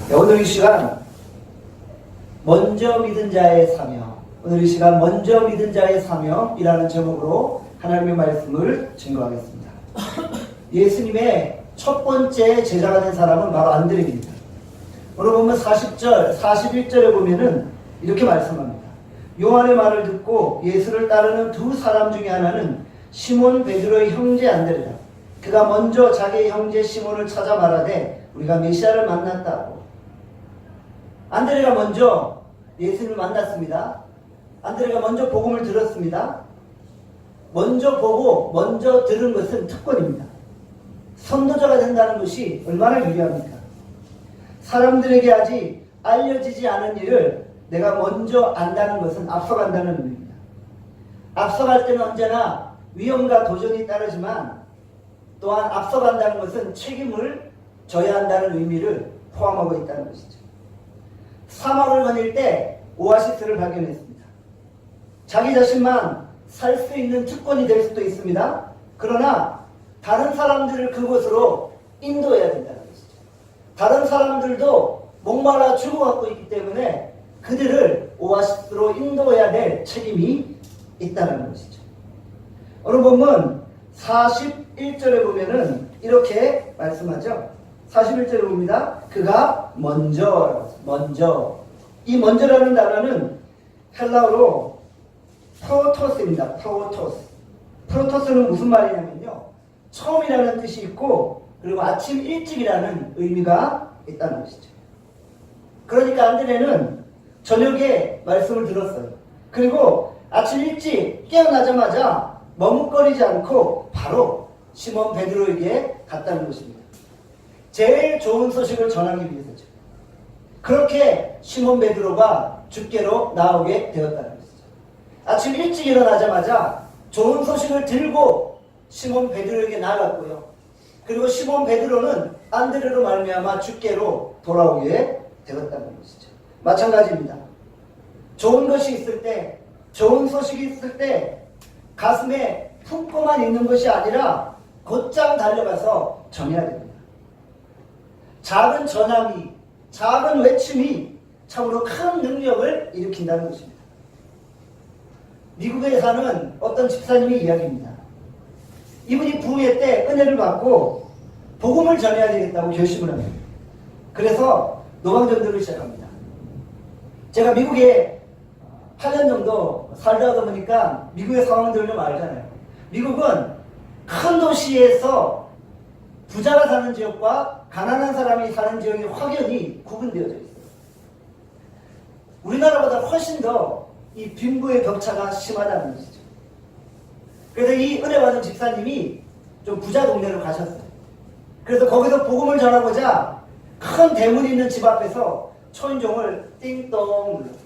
오늘 이 시간 먼저 믿은 자의 사명, 오늘 이 시간 먼저 믿은 자의 사명이라는 제목으로 하나님의 말씀을 증거하겠습니다. 예수님의 첫 번째 제자가 된 사람은 바로 안드레입니다. 오늘 보면 40절, 41절에 보면은 이렇게 말씀합니다. 요한의 말을 듣고 예수를 따르는 두 사람 중에 하나는 시몬 베드로의 형제 안드레다. 그가 먼저 자기의 형제 시몬을 찾아 말하되 우리가 메시아를 만났다고. 안드레가 먼저 예수님을 만났습니다. 안드레가 먼저 복음을 들었습니다. 먼저 보고 먼저 들은 것은 특권입니다. 선도자가 된다는 것이 얼마나 유리합니까? 사람들에게 아직 알려지지 않은 일을 내가 먼저 안다는 것은 앞서간다는 의미입니다. 앞서갈 때는 언제나 위험과 도전이 따르지만 또한 앞서간다는 것은 책임을 져야 한다는 의미를 포함하고 있다는 것이죠. 사막을 거닐 때 오아시스를 발견했습니다. 자기 자신만 살 수 있는 특권이 될 수도 있습니다. 그러나 다른 사람들을 그곳으로 인도해야 된다는 것이죠. 다른 사람들도 목말라 죽어갖고 있기 때문에 그들을 오아시스로 인도해야 될 책임이 있다는 것이죠. 오늘 보면 41절에 보면은 이렇게 말씀하죠. 41절에 봅니다. 그가 먼저. 이 먼저라는 단어는 헬라어로 프로토스입니다. 프로토스는 무슨 말이냐면요. 처음이라는 뜻이 있고 그리고 아침 일찍이라는 의미가 있다는 것이죠. 그러니까 안드레는 저녁에 말씀을 들었어요. 그리고 아침 일찍 깨어나자마자 머뭇거리지 않고 바로 시몬 베드로에게 갔다는 것입니다. 제일 좋은 소식을 전하기 위해서죠. 그렇게 시몬 베드로가 주께로 나오게 되었다는 것이죠. 아침 일찍 일어나자마자 좋은 소식을 들고 시몬 베드로에게 나갔고요. 그리고 시몬 베드로는 안드레로 말미암아 주께로 돌아오게 되었다는 것이죠. 마찬가지입니다. 좋은 것이 있을 때, 좋은 소식이 있을 때 가슴에 품고만 있는 것이 아니라 곧장 달려가서 전해야 됩니다. 작은 전함이, 작은 외침이 참으로 큰 능력을 일으킨다는 것입니다. 미국에 사는 어떤 집사님의 이야기입니다. 이분이 부흥회 때 은혜를 받고 복음을 전해야 되겠다고 결심을 합니다. 그래서 노방전도를 시작합니다. 제가 미국에 8년 정도 살다 보니까 미국의 상황들을 좀 알잖아요. 미국은 큰 도시에서 부자가 사는 지역과 가난한 사람이 사는 지역이 확연히 구분되어져 있어요. 우리나라보다 훨씬 더 이 빈부의 격차가 심하다는 것이죠. 그래서 이 은혜 받은 집사님이 좀 부자 동네로 가셨어요. 그래서 거기서 복음을 전하고자 큰 대문이 있는 집 앞에서 초인종을 띵동 눌렀어요.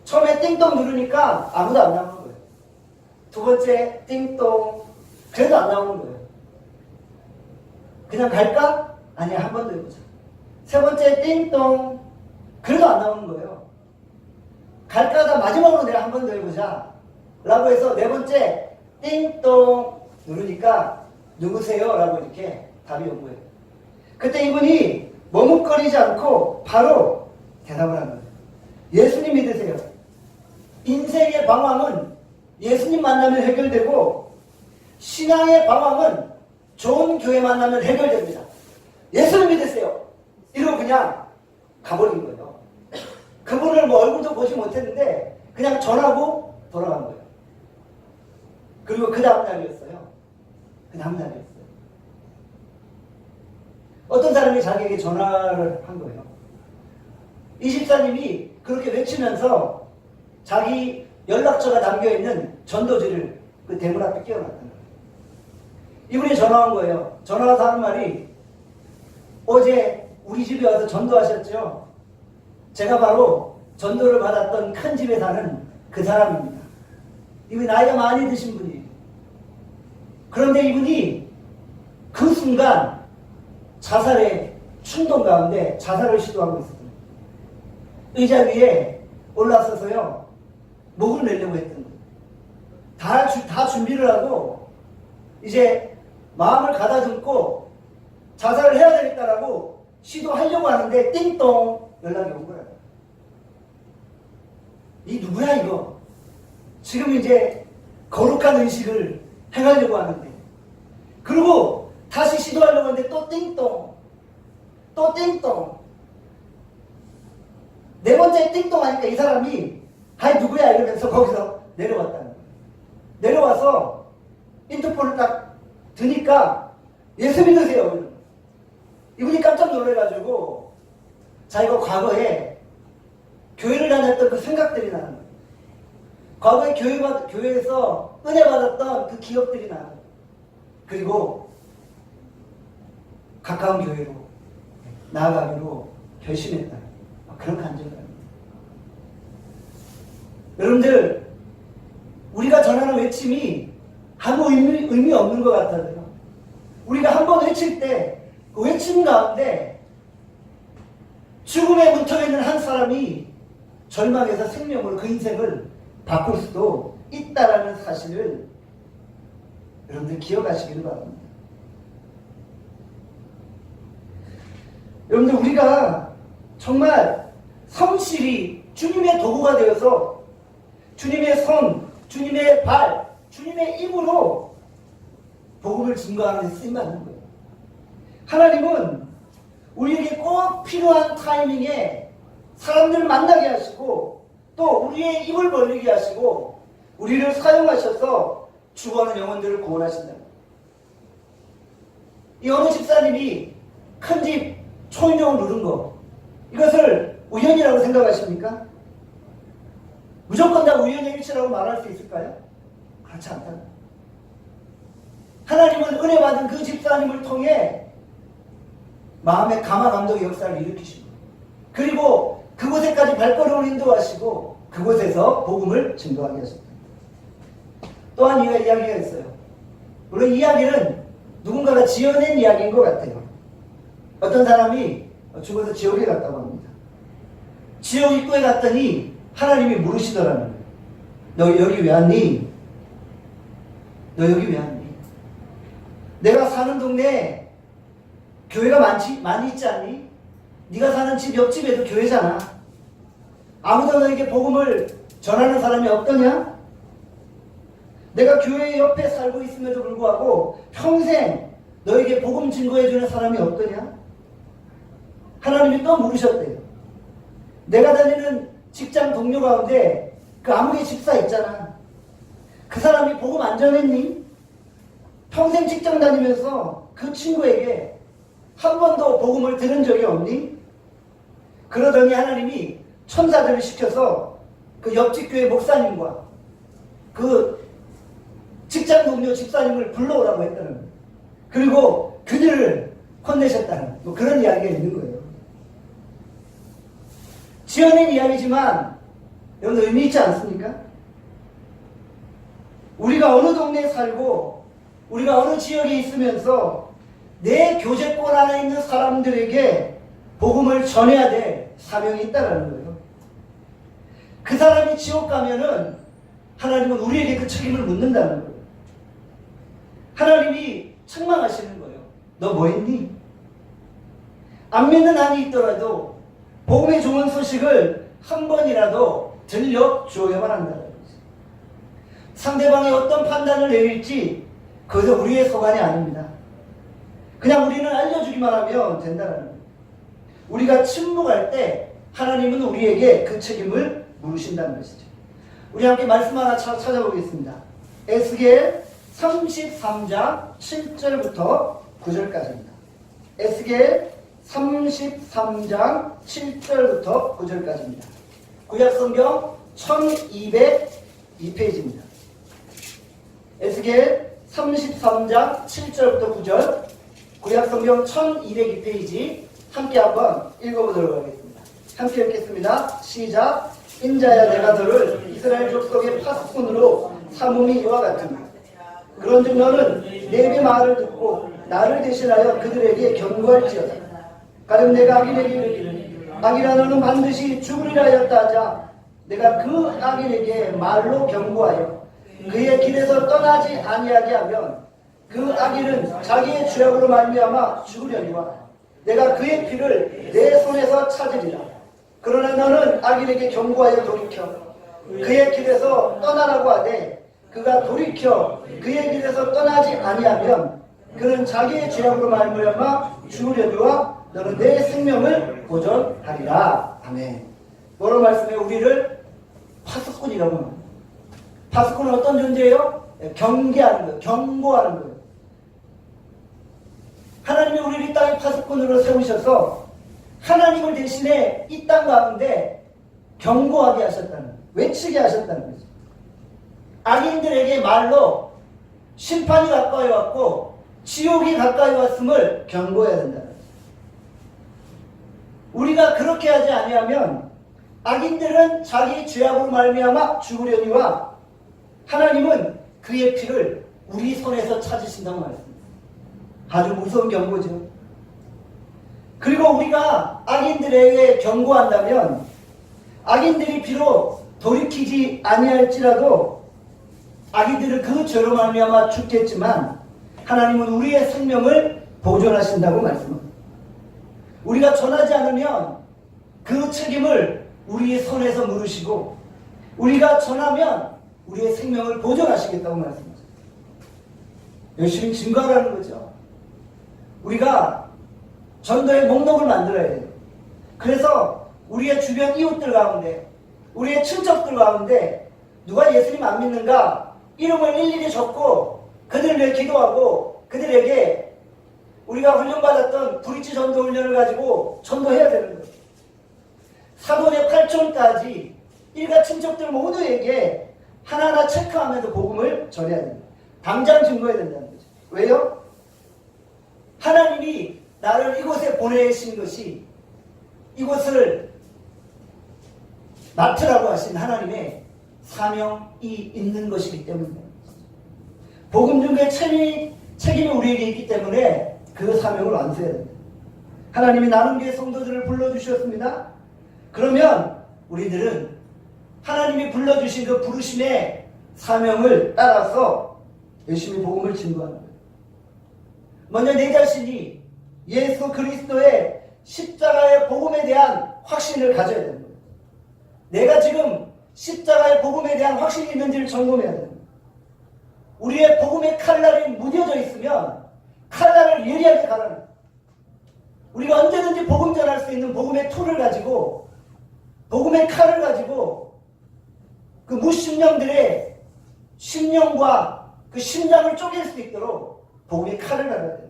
처음에 띵동 누르니까 아무도 안 나오는 거예요. 두 번째 띵동, 그래도 안 나오는 거예요. 그냥 갈까? 아니야, 한 번 더 해보자. 세 번째 띵동, 그래도 안 나오는 거예요. 갈까 하다 마지막으로 내가 한 번 더 해보자 라고 해서 네 번째 띵동 누르니까 누구세요? 라고 이렇게 답이 온 거예요. 그때 이분이 머뭇거리지 않고 바로 대답을 한 거예요. 예수님 믿으세요. 인생의 방황은 예수님 만나면 해결되고 신앙의 방황은 좋은 교회 만나면 해결됩니다. 예수님 믿으세요. 이러고 그냥 가버린 거예요. 그분을 뭐 얼굴도 보지 못했는데 그냥 전하고 돌아간 거예요. 그리고 그 다음 날이었어요. 그 다음 날이었어요. 어떤 사람이 자기에게 전화를 한 거예요. 이 집사님이 그렇게 외치면서 자기 연락처가 담겨있는 전도지를 그 대문 앞에 끼워놨던 거예요. 이분이 전화 온 거예요. 전화 와서 하는 말이 어제 우리 집에 와서 전도하셨죠? 제가 바로 전도를 받았던 큰 집에 사는 그 사람입니다. 이분이 나이가 많이 드신 분이에요. 그런데 이분이 그 순간 자살의 충동 가운데 자살을 시도하고 있었거든요. 의자 위에 올라서서요. 목을 내려고 했던 거예요. 다 준비를 하고 이제 마음을 가다듬고 자살을 해야 되겠다라고 시도하려고 하는데 띵동 연락이 온 거야. 이 누구야 이거? 지금 이제 거룩한 의식을 행하려고 하는데, 그리고 다시 시도하려고 하는데 또 띵동, 또 띵동. 네 번째 띵동 하니까 이 사람이 아이 누구야 이러면서 거기서 내려왔다는 거예요. 내려와서 인터폰을 딱 드니까 예수 믿으세요. 이분이 깜짝 놀라가지고 자기가 과거에 교회를 다녔던 그 생각들이 나는 거예요. 과거에 교회에서 은혜 받았던 그 기억들이 나는 거예요. 그리고 가까운 교회로 나아가기로 결심했다. 그런 간증을 합니다. 여러분들, 우리가 전하는 외침이 아무 의미 없는 것 같아요. 우리가 한번 외칠 때 그 외침 가운데 죽음의 문턱에 있는 한 사람이 절망에서 생명으로 그 인생을 바꿀 수도 있다라는 사실을 여러분들 기억하시기를 바랍니다. 여러분들, 우리가 정말 성실히 주님의 도구가 되어서 주님의 손, 주님의 발, 주님의 입으로 복음을 증거하는 데 쓰임받는 거예요. 하나님은 우리에게 꼭 필요한 타이밍에 사람들을 만나게 하시고 또 우리의 입을 벌리게 하시고 우리를 사용하셔서 죽어가는 영혼들을 구원하신다. 이 어느 집사님이 큰 집 초인종을 누른 거, 이것을 우연이라고 생각하십니까? 무조건 다 우연의 일치라고 말할 수 있을까요? 그렇지 않다. 하나님은 은혜 받은 그 집사님을 통해 마음의 감화 감동의 역사를 일으키시고, 그리고 그곳에까지 발걸음을 인도하시고 그곳에서 복음을 증거하게 하십니다. 또한 이야기가 있어요. 물론 이야기는 누군가가 지어낸 이야기인 것 같아요. 어떤 사람이 죽어서 지옥에 갔다고 합니다. 지옥 입구에 갔더니 하나님이 물으시더라는 거예요. 너 여기 왜 왔니? 너 여기 왜 왔니? 내가 사는 동네에 교회가 많이 있지 않니? 네가 사는 집 옆집에도 교회잖아. 아무도 너에게 복음을 전하는 사람이 없더냐? 내가 교회 옆에 살고 있음에도 불구하고 평생 너에게 복음 증거해주는 사람이 없더냐? 하나님이 또 물으셨대요. 내가 다니는 직장 동료 가운데 그 아무개 집사 있잖아. 그 사람이 복음 안 전했니? 평생 직장 다니면서 그 친구에게 한 번도 복음을 들은 적이 없니? 그러더니 하나님이 천사들을 시켜서 그 옆집 교회 목사님과 그 직장 동료 집사님을 불러오라고 했다는 거예요. 그리고 그들을 혼내셨다는 뭐 그런 이야기가 있는 거예요. 지어낸 이야기지만 여러분 의미 있지 않습니까? 우리가 어느 동네에 살고 우리가 어느 지역에 있으면서 내 교제권 안에 있는 사람들에게 복음을 전해야 될 사명이 있다는 거예요. 그 사람이 지옥 가면은 하나님은 우리에게 그 책임을 묻는다는 거예요. 하나님이 책망하시는 거예요. 너 뭐 했니? 안 믿는 한이 있더라도 복음의 좋은 소식을 한 번이라도 들려주어야만 한다는 거죠. 상대방이 어떤 판단을 내릴지 그것은 우리의 소관이 아닙니다. 그냥 우리는 알려주기만 하면 된다는 거예요. 우리가 침묵할 때 하나님은 우리에게 그 책임을 물으신다는 것이죠. 우리 함께 말씀 하나 찾아보겠습니다. 에스겔 33장 7절부터 9절까지입니다. 에스겔 33장 7절부터 9절까지입니다. 구약성경 1202페이지입니다. 에스겔 33장 7절부터 9절, 구약성경 1202페이지 함께 한번 읽어보도록 하겠습니다. 함께 읽겠습니다. 시작. 인자야, 내가 너를 이스라엘 족속의 파수꾼으로 삼음이 이와 같으니 그런즉 너는 내 입의 말을 듣고 나를 대신하여 그들에게 경고할지어다. 가령 내가 악인에게 이르기를 악이라 너는 반드시 죽으리라 하였다 하자 내가 그 악인에게 말로 경고하여 그의 길에서 떠나지 아니하게 하면 그 악인은 자기의 죄악으로 말미암아 죽으려니와 내가 그의 피를 내 손에서 찾으리라. 그러나 너는 악인에게 경고하여 돌이켜 그의 길에서 떠나라고 하되 그가 돌이켜 그의 길에서 떠나지 아니하면 그는 자기의 죄악으로 말미암아 죽으려니와 너는 내 생명을 보존하리라. 아멘. 뭐로 말씀해? 우리를 파수꾼이라고 합니다. 파수꾼은 어떤 존재예요? 경계하는 거예요. 경고하는 거예요. 하나님이 우리를 이 땅의 파수꾼으로 세우셔서 하나님을 대신에 이 땅 가운데 경고하게 하셨다는 거예요. 외치게 하셨다는 거죠. 악인들에게 말로 심판이 가까이 왔고 지옥이 가까이 왔음을 경고해야 된다는 거죠. 우리가 그렇게 하지 아니하면 악인들은 자기 죄악으로 말미암아 죽으려니와 하나님은 그의 피를 우리 손에서 찾으신다고 말했습니다. 아주 무서운 경고죠. 그리고 우리가 악인들에게 경고한다면 악인들이 비록 돌이키지 아니할지라도 악인들은 그 죄로 말미암아 죽겠지만 하나님은 우리의 생명을 보존하신다고 말씀합니다. 우리가 전하지 않으면 그 책임을 우리의 손에서 물으시고 우리가 전하면 우리의 생명을 보존하시겠다고 말씀하셨습니다. 열심히 증거하라는 거죠. 우리가 전도의 목록을 만들어야 돼요. 그래서 우리의 주변 이웃들 가운데 우리의 친척들 가운데 누가 예수님 안 믿는가 이름을 일일이 적고 그들을 위해 기도하고 그들에게 우리가 훈련받았던 브릿지 전도 훈련을 가지고 전도해야 되는 거예요. 사돈의 8촌까지 일가 친척들 모두에게 하나하나 체크하면서 복음을 전해야 됩니다. 당장 증거해야 된다는 거죠. 왜요? 하나님이 나를 이곳에 보내신 것이 이곳을 맡으라고 하신 하나님의 사명이 있는 것이기 때문입니다. 복음 중에 책임이 우리에게 있기 때문에 그 사명을 완수해야 됩니다. 하나님이 나눔교회 성도들을 불러주셨습니다. 그러면 우리들은 하나님이 불러주신 그 부르심의 사명을 따라서 열심히 복음을 증거하는 거예요. 먼저 내 자신이 예수 그리스도의 십자가의 복음에 대한 확신을 가져야 되는 거예요. 내가 지금 십자가의 복음에 대한 확신이 있는지를 점검해야 됩니다. 우리의 복음의 칼날이 무뎌져 있으면 칼날을 예리하게 가라는 거예요. 우리가 언제든지 복음 전할 수 있는 복음의 툴을 가지고 복음의 칼을 가지고 그 무신령들의 심령과 그 심장을 쪼갤 수 있도록 복음의 칼을 가져야 됩니다.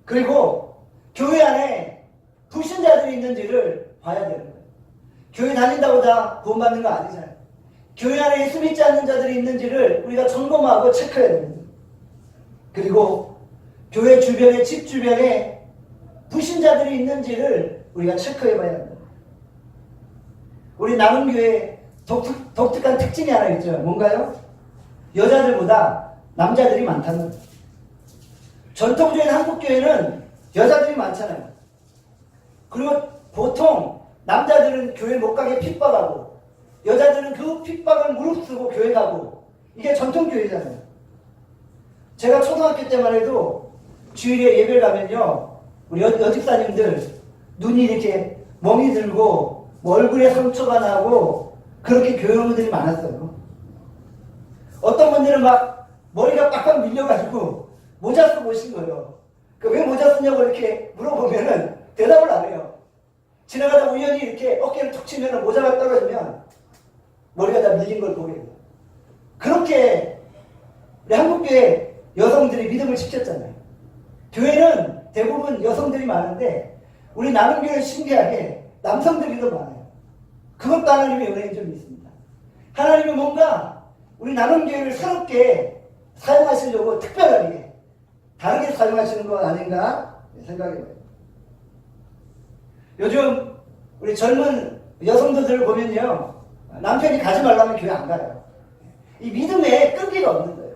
그리고 교회 안에 불신자들이 있는지를 봐야 되는 거예요. 교회 다닌다고 다 구원받는 거 아니잖아요. 교회 안에 예수 믿지 않는 자들이 있는지를 우리가 점검하고 체크해야 됩니다. 그리고 교회 주변에 집 주변에 불신자들이 있는지를 우리가 체크해봐야 합니다. 우리 나눔교회 독특한 특징이 하나 있죠. 뭔가요? 여자들보다 남자들이 많다는 거예요. 전통적인 한국교회는 여자들이 많잖아요. 그리고 보통 남자들은 교회 못 가게 핍박하고 여자들은 그 핍박을 무릅쓰고 교회 가고 이게 전통교회잖아요. 제가 초등학교 때만 해도 주일에 예배를 가면요 우리 여직사님들 눈이 이렇게 멍이 들고 뭐 얼굴에 상처가 나고 그렇게 교회 오는 분들이 많았어요. 어떤 분들은 막 머리가 빡빡 밀려가지고 모자 쓰고 오신 거예요. 왜 모자 쓰냐고 이렇게 물어보면은 대답을 안 해요. 지나가다 우연히 이렇게 어깨를 툭 치면 모자가 떨어지면 머리가 다 밀린 걸 보게 돼요. 그렇게 우리 한국교회 여성들이 믿음을 지켰잖아요. 교회는 대부분 여성들이 많은데 우리 나눔교회는 신기하게 남성들이 더 많아요. 그것도 하나님의 은혜인 점이 있습니다. 하나님은 뭔가 우리 나눔교회를 새롭게 사용하시려고 특별하게 다르게 사용하시는 것 아닌가 생각해봐요. 요즘 우리 젊은 여성들을 보면요 남편이 가지 말라면 교회 안 가요. 이 믿음에 끈기가 없는 거예요.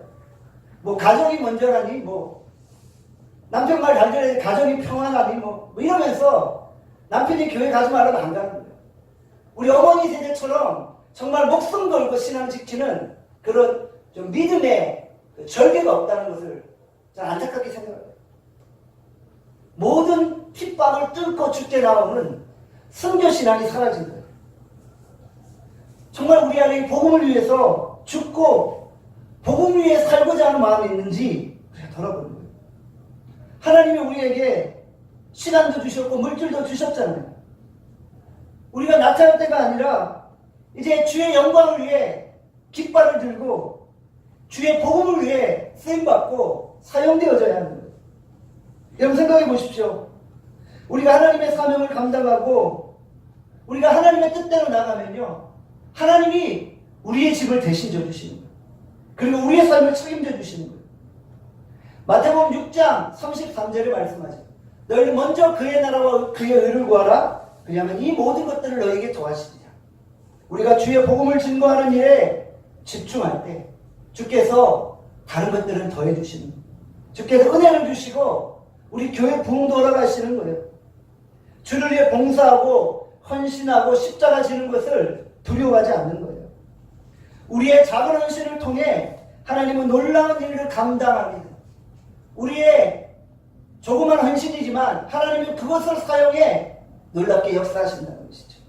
뭐 가정이 먼저라니 뭐 남편 말 잘 들어야지 가정이 평안하니 뭐 이러면서 남편이 교회 가지 말라면 안 가는 거예요. 우리 어머니 세대처럼 정말 목숨 걸고 신앙 지키는 그런 좀 믿음의 절개가 없다는 것을 잘 안타깝게 생각해요. 모든 핍박을 뚫고 죽게 나오는 선교신앙이 사라진 거예요. 정말 우리 안에 복음을 위해서 죽고 복음 위에 살고자 하는 마음이 있는지 우리가 돌아보는 거예요. 하나님이 우리에게 시간도 주셨고 물질도 주셨잖아요. 우리가 나타날 때가 아니라 이제 주의 영광을 위해 깃발을 들고 주의 복음을 위해 쓰임받고 사용되어져야 하는 거예요. 여러분 생각해 보십시오. 우리가 하나님의 사명을 감당하고 우리가 하나님의 뜻대로 나가면요, 하나님이 우리의 집을 대신져 주시는 거예요. 그리고 우리의 삶을 책임져 주시는 거예요. 마태복음 6장 33절에 말씀하죠. 너희 먼저 그의 나라와 그의 의를 구하라. 왜냐하면 이 모든 것들을 너에게 더하시리라. 우리가 주의 복음을 증거하는 일에 집중할 때 주께서 다른 것들은 더해 주시는 거예요. 주께서 은혜를 주시고 우리 교회 부흥도 허락하시는 거예요. 주를 위해 봉사하고 헌신하고 십자가 지는 것을 두려워하지 않는 거예요. 우리의 작은 헌신을 통해 하나님은 놀라운 일을 감당합니다. 우리의 조그만 헌신이지만 하나님은 그것을 사용해 놀랍게 역사하신다는 것이죠.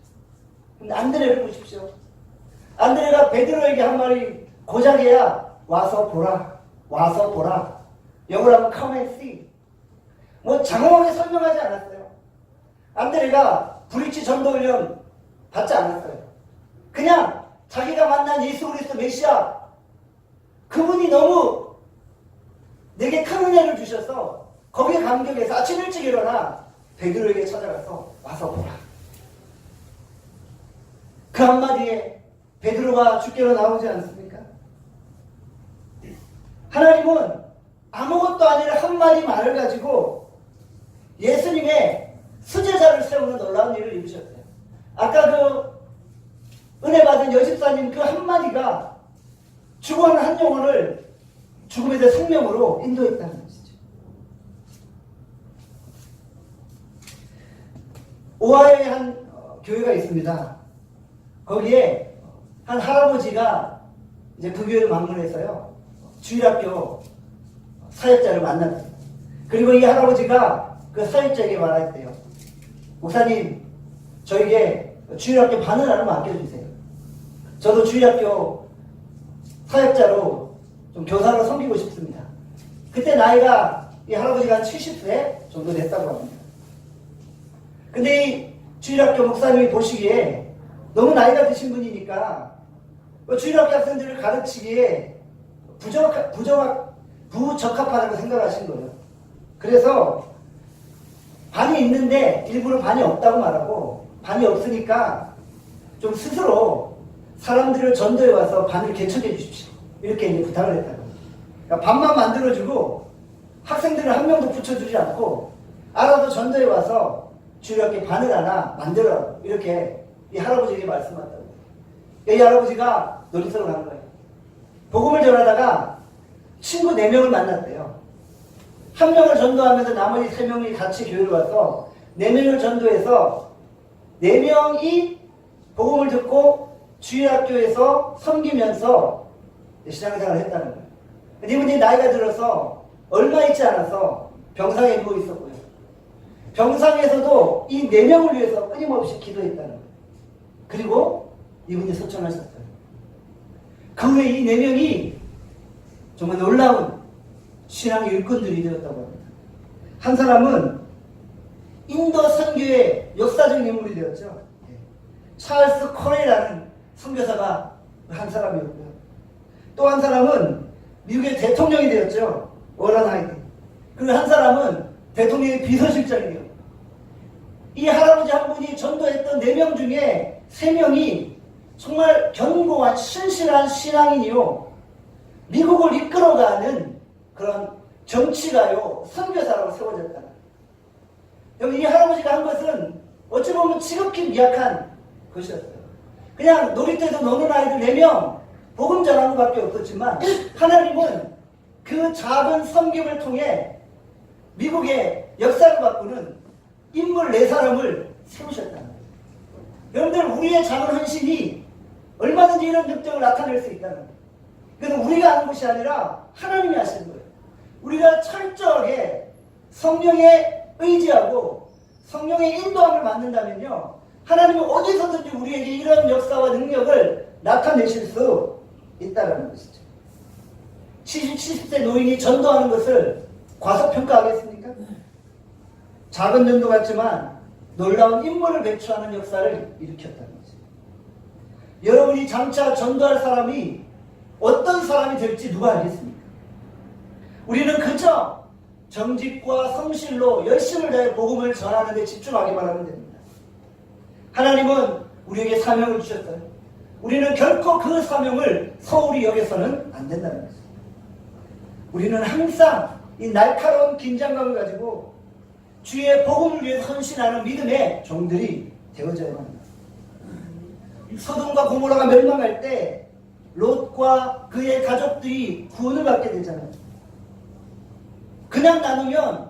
근데 안드레를 보십시오. 안드레가 베드로에게 한 말이 고작이야. 와서 보라. 와서 보라. 영어로 하면 come and see. 뭐 장황하게 설명하지 않았어요. 안드레가 브릿지 전도훈련 받지 않았어요. 그냥 자기가 만난 예수 그리스도 메시아 그분이 너무 내게 큰 은혜를 주셔서 거기에 감격해서 아침 일찍 일어나 베드로에게 찾아가서 와서 보라. 그 한마디에 베드로가 주께로 나오지 않습니까? 하나님은 아무것도 아니라 한마디 말을 가지고 예수님의 수제자를 세우는 놀라운 일을 이루셨어요. 아까 그 은혜 받은 여집사님 그 한마디가 죽어가는 한 영혼을 죽음에서 생명으로 인도했다는 것이죠. 오하이에 한 교회가 있습니다. 거기에 한 할아버지가 이제 그 교회를 방문해서요, 주일학교 사역자를 만났어요. 그리고 이 할아버지가 그 사역자에게 말했대요. 목사님, 저에게 주일학교 반을 하나 맡겨주세요. 저도 주일학교 사역자로 좀 교사로 섬기고 싶습니다. 그때 나이가 이 할아버지가 한 70세 정도 됐다고 합니다. 근데 이 주일학교 목사님이 보시기에 너무 나이가 드신 분이니까 주일학교 학생들을 가르치기에 부적합하다고 생각하신 거예요. 그래서 반이 있는데 일부러 반이 없다고 말하고, 반이 없으니까 좀 스스로 사람들을 전도해 와서 반을 개척해 주십시오. 이렇게 이제 부탁을 했다고. 그러니까 반만 만들어주고 학생들을 한 명도 붙여주지 않고 알아서 전도해 와서 주일학교 반을 하나 만들어, 이렇게 이 할아버지에게 말씀하셨다고. 이 할아버지가 놀이터로 간 거예요. 복음을 전하다가 친구 4명을 만났대요. 한 명을 전도하면서 나머지 3명이 같이 교회를 와서 4명을 전도해서 4명이 복음을 듣고 주일학교에서 섬기면서 신앙생활을 했다는 거예요. 이분이 나이가 들어서 얼마 있지 않아서 병상에 누워 있었고요. 병상에서도 이 4명을 위해서 끊임없이 기도했다는 거예요. 그리고 이분이 소천하셨어요. 그 후에 이 4명이 정말 놀라운 신앙의 일꾼들이 되었다고 합니다. 한 사람은 인도 선교의 역사적인 인물이 되었죠. 찰스 코레라는 선교사가 한 사람이었고요. 또 한 사람은 미국의 대통령이 되었죠. 워런 하이드. 그리고 한 사람은 대통령의 비서실장이 되었고, 이 할아버지 한 분이 전도했던 4명 중에 3명이 정말 견고한 신실한 신앙인이요, 미국을 이끌어가는 그런 정치가요, 선교사라고 세워졌다. 여기 이 할아버지가 한 것은 어찌 보면 지극히 미약한 것이었어요. 그냥 놀이터에서 노는 아이들 4명 복음 전하는 것밖에 없었지만, 하나님은 그 작은 섬김을 통해 미국의 역사를 바꾸는 인물 4사람을 세우셨다는 거예요. 여러분들, 우리의 작은 헌신이 얼마든지 이런 능력을 나타낼 수 있다는 거예요. 그래서 우리가 하는 것이 아니라 하나님이 하시는 거예요. 우리가 철저하게 성령에 의지하고 성령의 인도함을 받는다면요, 하나님은 어디서든지 우리에게 이런 역사와 능력을 나타내실 수 있다는 것이죠. 70세 노인이 전도하는 것을 과소평가하겠습니까? 작은 전도 같지만 놀라운 인물을 배출하는 역사를 일으켰다는 거죠. 여러분이 장차 전도할 사람이 어떤 사람이 될지 누가 알겠습니까? 우리는 그저 정직과 성실로 열심을 다해 복음을 전하는 데 집중하기만 하면 됩니다. 하나님은 우리에게 사명을 주셨어요. 우리는 결코 그 사명을 소홀히 여겨서는 안 된다는 거죠. 우리는 항상 이 날카로운 긴장감을 가지고 주의 복음을 위해 헌신하는 믿음의 종들이 되어져야 합니다. 소돔과 고모라가 멸망할 때 롯과 그의 가족들이 구원을 받게 되잖아요. 그냥 나누면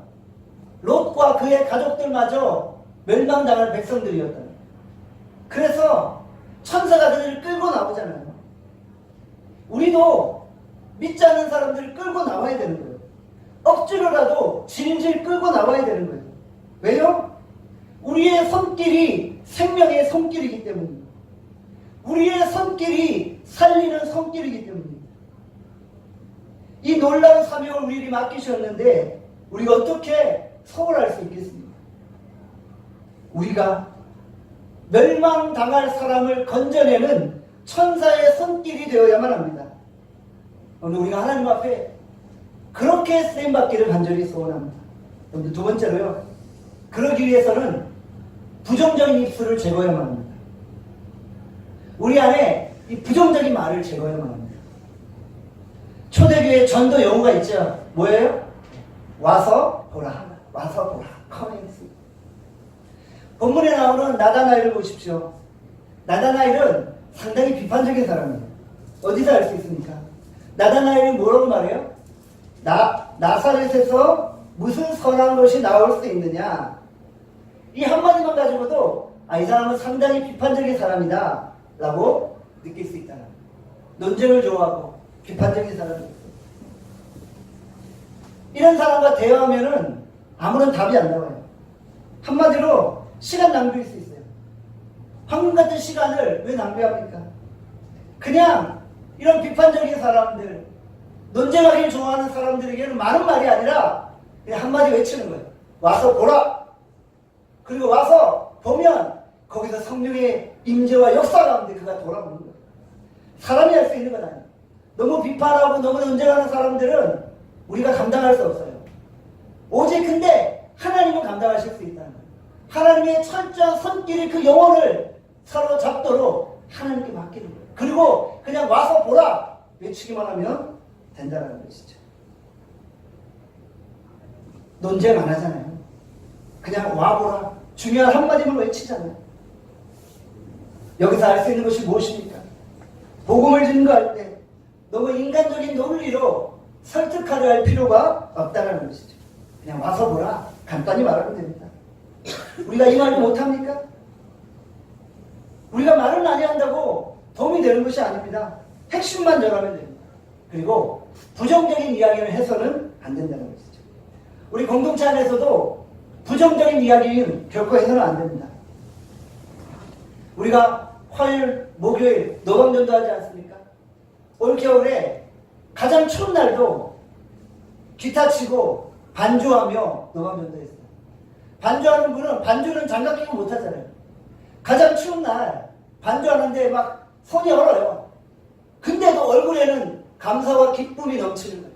롯과 그의 가족들마저 멸망당할 백성들이었다는 거예요. 그래서 천사가 그들을 끌고 나오잖아요. 우리도 믿지 않는 사람들을 끌고 나와야 되는 거예요. 억지로라도 질질 끌고 나와야 되는 거예요. 왜요? 우리의 손길이 생명의 손길이기 때문입니다. 우리의 손길이 살리는 손길이기 때문입니다. 이 놀라운 사명을 우리에게 맡기셨는데 우리가 어떻게 소홀할 수 있겠습니까? 우리가 멸망당할 사람을 건져내는 천사의 손길이 되어야만 합니다. 오늘 우리가 하나님 앞에 그렇게 쓰임받기를 간절히 소원합니다. 그런데 두 번째로요, 그러기 위해서는 부정적인 입술을 제거해야만 합니다. 우리 안에 이 부정적인 말을 제거해야만 합니다. 초대교회 전도 용어가 있죠. 뭐예요? 와서 보라. 와서 보라. Come and see. 본문에 나오는 나다나엘을 보십시오. 나다나엘은 상당히 비판적인 사람이에요. 어디서 알 수 있습니까? 나다나엘이 뭐라고 말해요? 나사렛에서 무슨 선한 것이 나올 수 있느냐? 이 한마디만 가지고도 이 사람은 상당히 비판적인 사람이다 라고 느낄 수 있다는, 논쟁을 좋아하고 비판적인 사람이 있어요. 이런 사람과 대화하면은 아무런 답이 안 나와요. 한마디로 시간 낭비일 수 있어요. 황금 같은 시간을 왜 낭비합니까? 그냥 이런 비판적인 사람들, 논쟁하기를 좋아하는 사람들에게는 많은 말이 아니라 그냥 한마디 외치는 거예요. 와서 보라. 그리고 와서 보면 거기서 성령의 임재와 역사 가운데 그가 돌아오는 거예요. 사람이 할 수 있는 건 아니에요. 너무 비판하고 너무 논쟁하는 사람들은 우리가 감당할 수 없어요. 오직 근데 하나님은 감당하실 수 있다는 거예요. 하나님의 철저한 손길이 그 영혼을 사로잡도록 하나님께 맡기는 거예요. 그리고 그냥 와서 보라 외치기만 하면 된다는 것이죠. 논쟁 안 하잖아요. 그냥 와보라 중요한 한마디만 외치잖아요. 여기서 알 수 있는 것이 무엇입니까? 복음을 증거할 때 너무 인간적인 논리로 설득하려 할 필요가 없다는 것이죠. 그냥 와서 보라 간단히 말하면 됩니다. 우리가 이 말을 못합니까? 우리가 말을 많이 한다고 도움이 되는 것이 아닙니다. 핵심만 전하면 됩니다. 그리고 부정적인 이야기를 해서는 안 된다는 것이죠. 우리 공동체 안에서도 부정적인 이야기는 결코 해서는 안 됩니다. 우리가 화요일, 목요일 노방전도 하지 않습니까? 올겨울에 가장 추운 날도 기타 치고 반주하며 노방전도 했어요. 반주하는 분은 반주는 장갑 끼고 못하잖아요. 가장 추운 날 반주하는데 막 손이 얼어요. 근데도 얼굴에는 감사와 기쁨이 넘치는 거예요.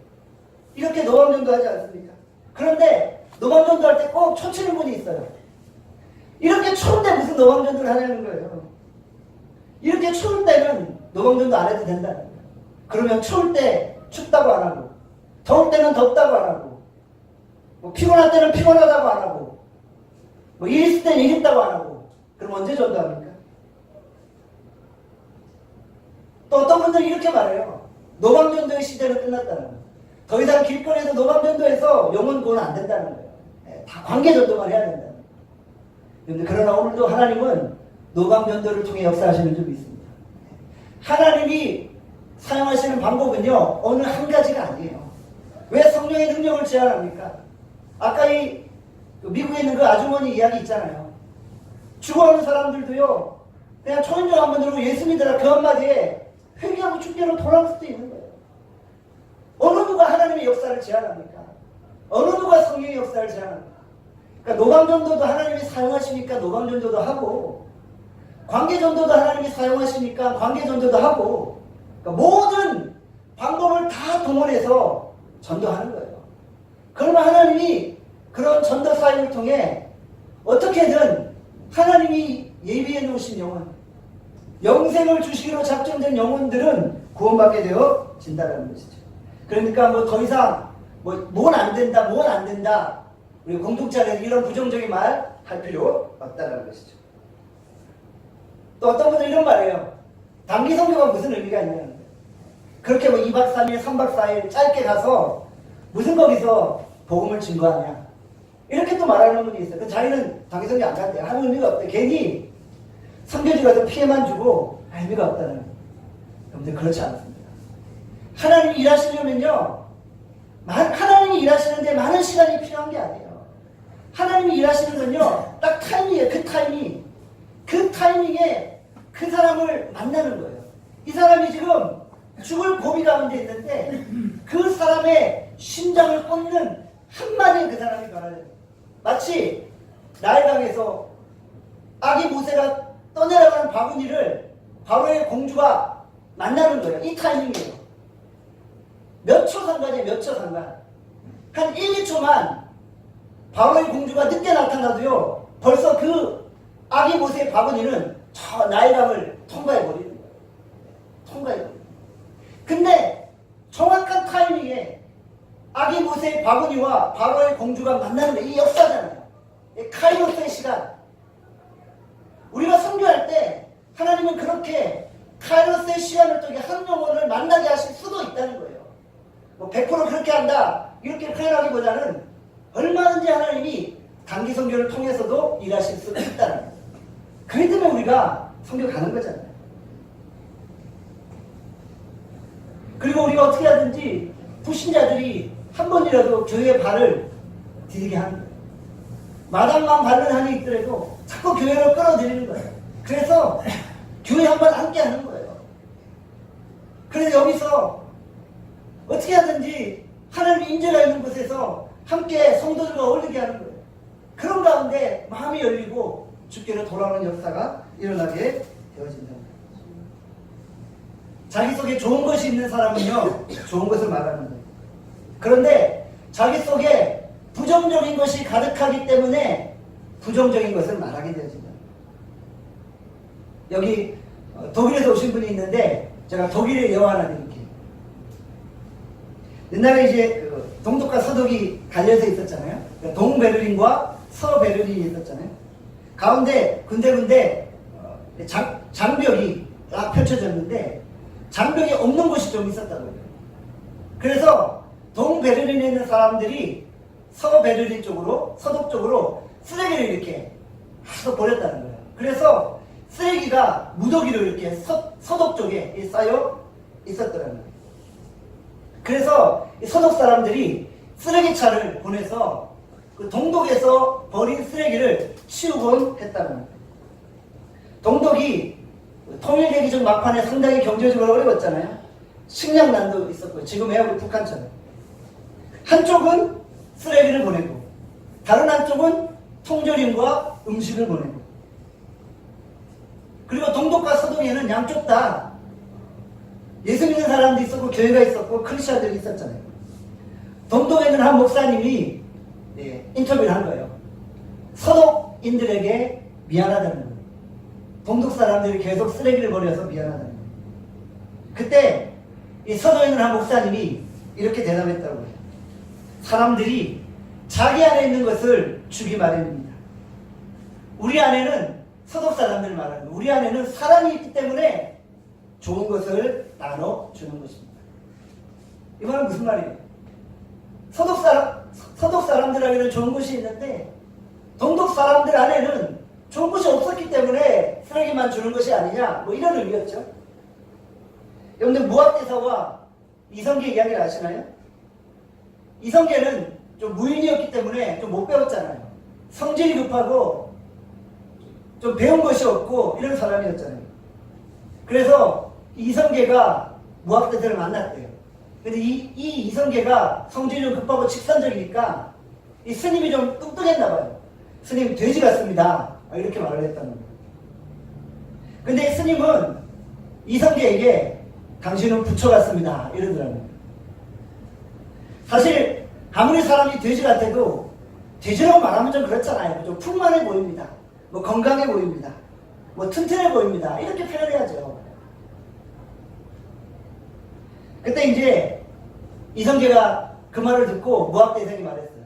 이렇게 노방전도 하지 않습니까? 그런데 노방전도 할 때 꼭 초치는 분이 있어요. 이렇게 추운데 무슨 노방전도를 하냐는 거예요. 이렇게 추운 때는 노방전도 안 해도 된다는 거예요. 그러면 추울 때 춥다고 안 하고 더울 때는 덥다고 안 하고 뭐 피곤할 때는 피곤하다고 안 하고 뭐 일 있을 때는 일 있다고 안 하고 그럼 언제 전도합니까? 또 어떤 분들이 이렇게 말해요. 노방전도의 시대는 끝났다는 거예요. 더 이상 길거리에서 노방전도해서 영혼 구원 안 된다는 거예요. 다 관계전도만 해야 된다는 거예요. 그러나 오늘도 하나님은 노방전도를 통해 역사하시는 줄 믿습니다. 하나님이 사용하시는 방법은요 어느 한 가지가 아니에요. 왜 성령의 능력을 제한합니까? 아까 이 미국에 있는 그 아주머니 이야기 있잖아요. 죽어가는 사람들도요, 그냥 초인종 한번 들고 예수 믿으라 그 한마디에 회개하고 죽게로 돌아올 수도 있는 거예요. 어느 누가 하나님의 역사를 제한합니까? 어느 누가 성령의 역사를 제한합니까? 그러니까 노방전도도 하나님이 사용하시니까 노방전도도 하고, 관계전도도 하나님이 사용하시니까 관계전도도 하고, 그러니까 모든 방법을 다 동원해서 전도하는 거예요. 그러면 하나님이 그런 전도 사역을 통해 어떻게든 하나님이 예비해 놓으신 영혼, 영생을 주시기로 작정된 영혼들은 구원받게 되어진다는 것이죠. 그러니까 뭐 더 이상 뭔 안 된다, 뭔 안 된다, 우리 공동체에서 이런 부정적인 말 할 필요 없다는 것이죠. 또 어떤 분들은 이런 말이에요. 단기 선교가 무슨 의미가 있냐는 거예요. 그렇게 뭐 2박 3일, 3박 4일 짧게 가서 무슨 거기서 복음을 증거하냐, 이렇게 또 말하는 분이 있어요. 자기는 단기 선교 안 간대. 하는 의미가 없대. 괜히 선교지 가서 피해만 주고 의미가 없다는 거예요. 여러분들 그렇지 않습니다. 하나님이 일하시려면요, 하나님이 일하시는데 많은 시간이 필요한 게 아니에요. 하나님이 일하시는 건요, 딱 타이밍이에요. 그 타이밍에 그 사람을 만나는 거예요. 이 사람이 지금 죽을 고비 가운데 있는데 그 사람의 심장을 꽂는 한마디에 그 사람이 변화돼요. 마치 나일강에서 아기 모세가 떠내려가는 바구니를 바로의 공주가 만나는 거예요. 이 타이밍이에요. 몇 초 상관이에요. 몇 초 상관. 한 1, 2초만 바로의 공주가 늦게 나타나도요, 벌써 그 아기 모세의 바구니는 저 나일강을 통과해버리는 거예요. 통과해버리는 거예요. 근데 정확한 타이밍에 아기 모세의 바구니와 바로의 공주가 만나는 게 이 역사잖아요. 카이로스의 시간. 우리가 선교할 때 하나님은 그렇게 카이로스의 시간을 통해 한 영혼을 만나게 하실 수도 있다는 거예요. 뭐 100% 그렇게 한다, 이렇게 표현하기보다는 얼마든지 하나님이 단기 선교를 통해서도 일하실 수 있다는 거예요. 그렇기 때문에 우리가 선교 가는 거잖아요. 그리고 우리가 어떻게 하든지 불신자들이 한 번이라도 교회에 발을 디디게 하는 거예요. 마당만 밟는 한이 있더라도 자꾸 교회로 끌어들이는 거예요. 그래서 교회 한 번 함께 하는 거예요. 그래서 여기서 어떻게 하든지 하나님의 인재가 있는 곳에서 함께 성도들과 어울리게 하는 거예요. 그런 가운데 마음이 열리고 주께로 돌아오는 역사가 일어나게 되어진다. 자기 속에 좋은 것이 있는 사람은요, 좋은 것을 말하는 거예요. 그런데 자기 속에 부정적인 것이 가득하기 때문에 부정적인 것을 말하게 되어진다. 여기 독일에서 오신 분이 있는데 제가 독일의 예화 하나 드릴게요. 옛날에 이제 동독과 서독이 갈려져 있었잖아요. 동베를린과 서베를린이 있었잖아요. 가운데 군데군데 장벽이 딱 펼쳐졌는데 장벽이 없는 곳이 좀 있었다고요. 그래서 동베를린에 있는 사람들이 서베를린 쪽으로, 서독 쪽으로 쓰레기를 이렇게 계속 버렸다는 거예요. 그래서 쓰레기가 무더기로 이렇게 서독 쪽에 쌓여 있었더라는 거예요. 그래서 서독 사람들이 쓰레기차를 보내서 그 동독에서 버린 쓰레기를 치우곤 했다는 거예요. 동독이 통일되기 전 막판에 상당히 경제적으로 어려웠잖아요. 식량난도 있었고, 지금의 우리 북한처럼. 한쪽은 쓰레기를 보내고, 다른 한쪽은 통조림과 음식을 보내고. 그리고 동독과 서독에는 양쪽 다 예수 믿는 사람도 있었고, 교회가 있었고, 크리스천들이 있었잖아요. 동독에는 한 목사님이 인터뷰를 한 거예요. 서독인들에게 미안하다는 거예요. 동독 사람들이 계속 쓰레기를 버려서 미안하다는 거예요. 그때 이 서독에 있는 한 목사님이 이렇게 대답했다고 해요. 사람들이 자기 안에 있는 것을 주기 마련입니다. 우리 안에는, 서독 사람들 말하는 거예요, 우리 안에는 사랑이 있기 때문에 좋은 것을 나눠주는 것입니다. 이 말은 무슨 말이에요? 서독 사람들에게는 좋은 것이 있는데 동독 사람들 안에는 좋은 것이 없었기 때문에 쓰레기만 주는 것이 아니냐, 뭐 이런 의미였죠. 여러분들 무학대사와 이성계 이야기를 아시나요? 이성계는 좀 무인이었기 때문에 좀 못 배웠잖아요. 성질이 급하고 좀 배운 것이 없고 이런 사람이었잖아요. 그래서 이성계가 무학대사를 만났대요. 근데 이 이성계가 성질이 좀 급하고 직선적이니까 이 스님이 좀 뚱뚱했나 봐요. 스님 돼지 같습니다. 이렇게 말을 했다는 거예요. 근데 스님은 이성계에게 당신은 부처 같습니다. 이러더라고요. 사실 아무리 사람이 돼지 같아도 돼지라고 말하면 좀 그렇잖아요. 좀 풍만해 보입니다. 뭐 건강해 보입니다. 뭐 튼튼해 보입니다. 이렇게 표현해야죠. 그때 이제 이성계가 그 말을 듣고 무학대생이 말했어요.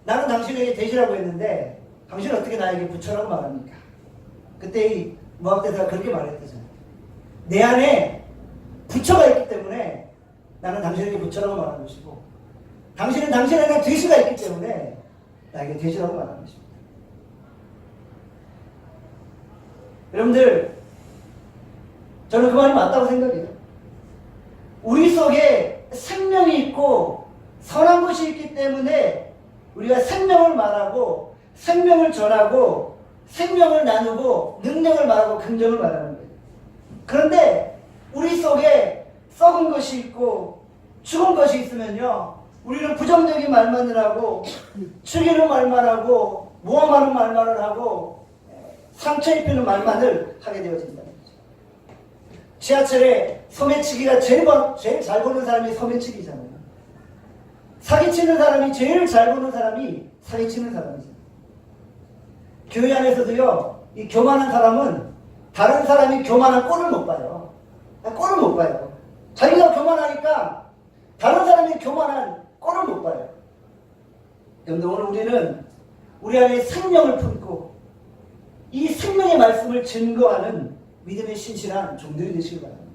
나는 당신에게 돼지라고 했는데 당신은 어떻게 나에게 부처라고 말합니까? 그때 이 무학대사가 그렇게 말했대잖아요. 내 안에 부처가 있기 때문에 나는 당신에게 부처라고 말하는 것이고 당신은 당신 안에 돼지가 있기 때문에 나에게 돼지라고 말하는 것입니다. 여러분들 저는 그 말이 맞다고 생각해요. 우리 속에 생명이 있고 선한 것이 있기 때문에 우리가 생명을 말하고 생명을 전하고 생명을 나누고 능력을 말하고 긍정을 말하는 거예요. 그런데 우리 속에 썩은 것이 있고 죽은 것이 있으면요 우리는 부정적인 말만을 하고 죽이는 말만 하고 모함하는 말만을 하고 상처 입히는 말만을 하게 되어진다는 거죠. 지하철에 소매치기가 제일 잘 보는 사람이 소매치기잖아요. 사기치는 사람이 제일 잘 보는 사람이 사기치는 사람이잖아요. 교회 안에서도요, 이 교만한 사람은 다른 사람이 교만한 꼴을 못 봐요. 꼴을 못 봐요. 자기가 교만하니까 다른 사람이 교만한 꼴을 못 봐요. 여러분들 오늘 우리는 우리 안에 생명을 품고 이 생명의 말씀을 증거하는 믿음의 신실한 종들이 되시기 바랍니다.